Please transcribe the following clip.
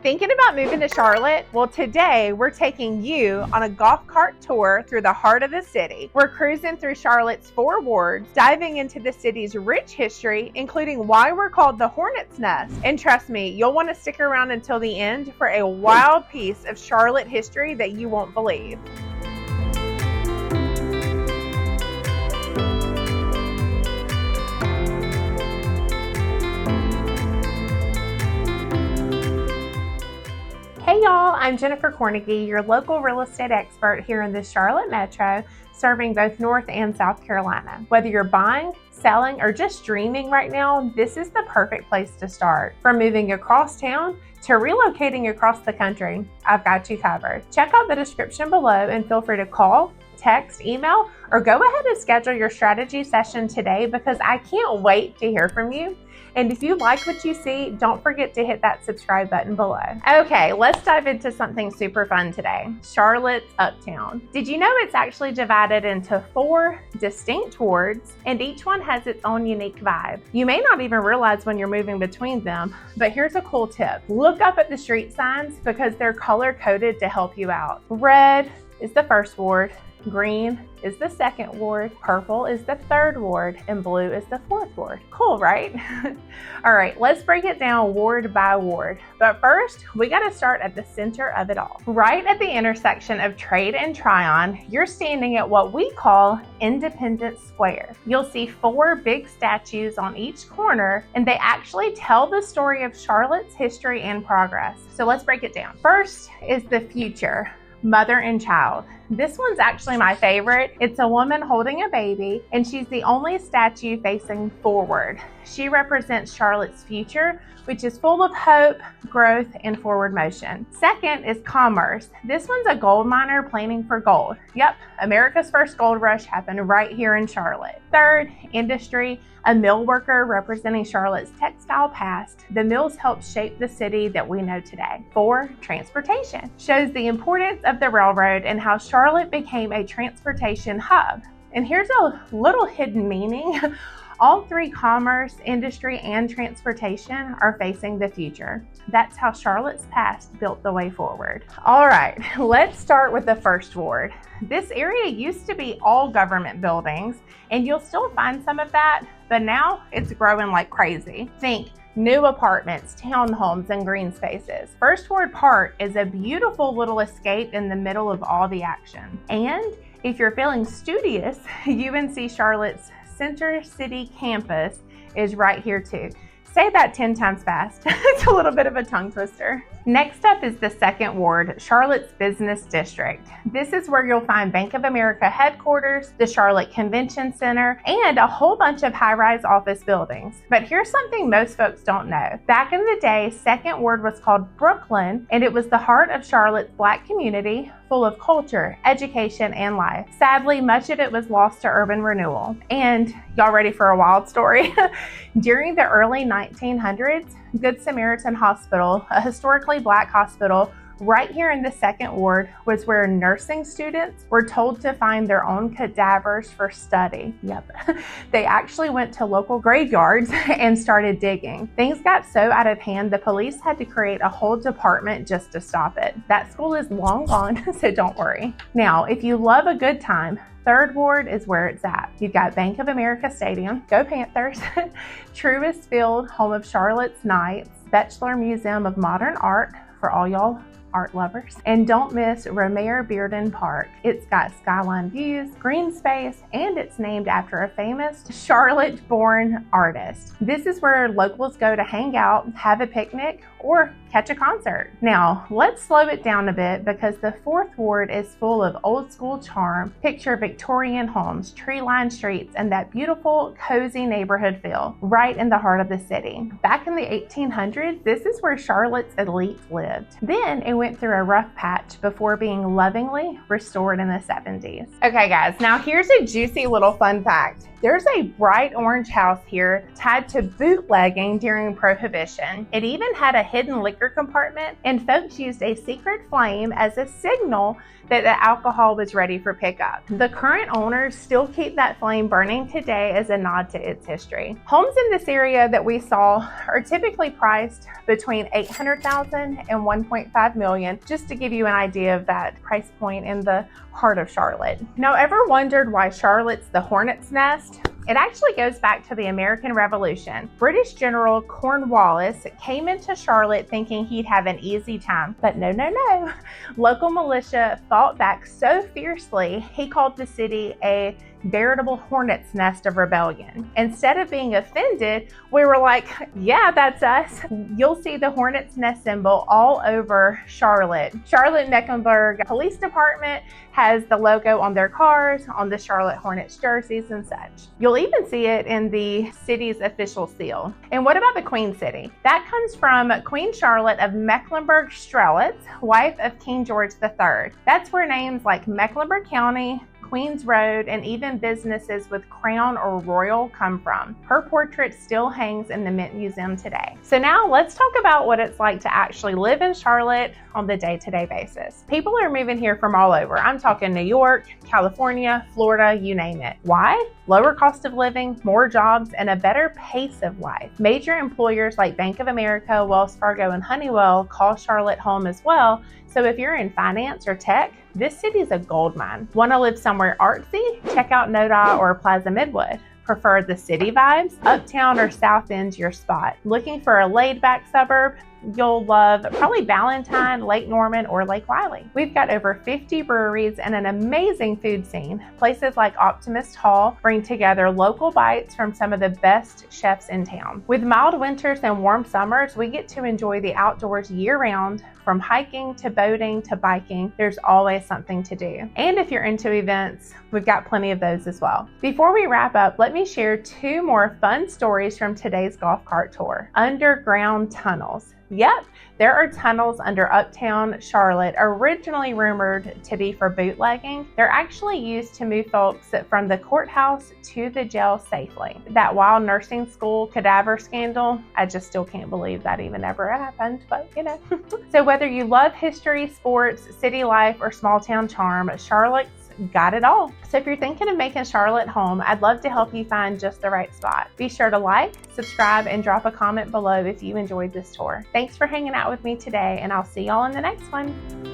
Thinking about moving to Charlotte? Well, today we're taking you on a golf cart tour through the heart of the city. We're cruising through Charlotte's 4 wards, diving into the city's rich history, including why we're called the Hornet's Nest. And trust me, you'll want to stick around until the end for a wild piece of Charlotte history that you won't believe. Hey y'all, I'm Jennifer Cornegie, your local real estate expert here in the Charlotte Metro, serving both North and South Carolina. Whether you're buying, selling, or just dreaming right now, this is the perfect place to start. From moving across town to relocating across the country, I've got you covered. Check out the description below and feel free to call, text, email, or go ahead and schedule your strategy session today because I can't wait to hear from you. And if you like what you see, don't forget to hit that subscribe button below. Okay, let's dive into something super fun today. Charlotte's Uptown. Did you know it's actually divided into 4 distinct wards, and each one has its own unique vibe? You may not even realize when you're moving between them, but here's a cool tip. Look up at the street signs because they're color-coded to help you out. Red is the first ward, green is the second ward, purple is the 3rd ward, and blue is the 4th ward. Cool, right? All right, let's break it down ward by ward. But first, we gotta start at the center of it all. Right at the intersection of Trade and Tryon, you're standing at what we call Independence Square. You'll see 4 big statues on each corner, and they actually tell the story of Charlotte's history and progress. So let's break it down. First is the future, mother and child. This one's actually my favorite. It's a woman holding a baby, and she's the only statue facing forward. She represents Charlotte's future, which is full of hope, growth, and forward motion. Second is commerce. This one's a gold miner planning for gold. Yep, America's first gold rush happened right here in Charlotte. Third, industry. A mill worker representing Charlotte's textile past. The mills helped shape the city that we know today. 4, transportation. Shows the importance of the railroad and how Charlotte became a transportation hub. And here's a little hidden meaning. All 3, commerce, industry, and transportation, are facing the future. That's how Charlotte's past built the way forward. All right, let's start with the 1st ward. This area used to be all government buildings, and you'll still find some of that, but now it's growing like crazy. Think new apartments, townhomes, and green spaces. 1st Ward Park is a beautiful little escape in the middle of all the action. And if you're feeling studious, UNC Charlotte's Center City campus is right here too. Say that 10 times fast. It's a little bit of a tongue twister. Next up is the 2nd ward, Charlotte's Business District. This is where you'll find Bank of America headquarters, the Charlotte Convention Center, and a whole bunch of high-rise office buildings. But here's something most folks don't know. Back in the day, 2nd ward was called Brooklyn, and it was the heart of Charlotte's Black community, full of culture, education, and life. Sadly, much of it was lost to urban renewal. And y'all ready for a wild story? During the early 1900s, Good Samaritan Hospital, a historically Black hospital right here in the 2nd ward, was where nursing students were told to find their own cadavers for study. Yep. They actually went to local graveyards and started digging. Things got so out of hand, the police had to create a whole department just to stop it. That school is long gone, so don't worry. Now, if you love a good time, 3rd ward is where it's at. You've got Bank of America Stadium, go Panthers, Truist Field, home of Charlotte's Knights, Batchelor Museum of Modern Art for all y'all art lovers. And don't miss Romare Bearden Park. It's got skyline views, green space, and it's named after a famous Charlotte-born artist. This is where locals go to hang out, have a picnic, or catch a concert. Now, let's slow it down a bit because the 4th ward is full of old school charm. Picture Victorian homes, tree-lined streets, and that beautiful, cozy neighborhood feel right in the heart of the city. Back in the 1800s, this is where Charlotte's elite lived. Then in and went through a rough patch before being lovingly restored in the 70s. Okay guys, now here's a juicy little fun fact. There's a bright orange house here tied to bootlegging during Prohibition. It even had a hidden liquor compartment, and folks used a secret flame as a signal that the alcohol was ready for pickup. The current owners still keep that flame burning today as a nod to its history. Homes in this area that we saw are typically priced between $800,000 and $1.5 million, just to give you an idea of that price point in the heart of Charlotte. Now, ever wondered why Charlotte's the hornet's nest? It actually goes back to the American Revolution. British General Cornwallis came into Charlotte thinking he'd have an easy time, but no. Local militia fought back so fiercely, he called the city a veritable hornet's nest of rebellion. Instead of being offended, we were like, yeah, that's us. You'll see the hornet's nest symbol all over Charlotte. Charlotte-Mecklenburg Police Department has the logo on their cars, on the Charlotte Hornets jerseys and such. You'll even see it in the city's official seal. And what about the Queen City? That comes from Queen Charlotte of Mecklenburg-Strelitz, wife of King George III. That's where names like Mecklenburg County, Queens Road, and even businesses with crown or royal come from. Her portrait still hangs in the Mint Museum today. So now let's talk about what it's like to actually live in Charlotte on the day-to-day basis. People are moving here from all over. I'm talking New York, California, Florida, you name it. Why? Lower cost of living, more jobs, and a better pace of life. Major employers like Bank of America, Wells Fargo, and Honeywell call Charlotte home as well. So if you're in finance or tech, this city is a gold mine. Want to live somewhere artsy? Check out Noda or Plaza Midwood. Prefer the city vibes? Uptown or South End's your spot. Looking for a laid-back suburb? You'll love probably Ballantyne, Lake Norman, or Lake Wylie. We've got over 50 breweries and an amazing food scene. Places like Optimist Hall bring together local bites from some of the best chefs in town. With mild winters and warm summers, we get to enjoy the outdoors year-round. From hiking to boating to biking, there's always something to do. And if you're into events, we've got plenty of those as well. Before we wrap up, let me share 2 more fun stories from today's golf cart tour. Underground tunnels. Yep, there are tunnels under Uptown Charlotte, originally rumored to be for bootlegging. They're actually used to move folks from the courthouse to the jail safely. That wild nursing school cadaver scandal, I just still can't believe that even ever happened, but you know. So whether you love history, sports, city life, or small town charm, Charlotte's got it all. So if you're thinking of making Charlotte home, I'd love to help you find just the right spot. Be sure to like, subscribe, and drop a comment below if you enjoyed this tour. Thanks for hanging out with me today, and I'll see y'all in the next one.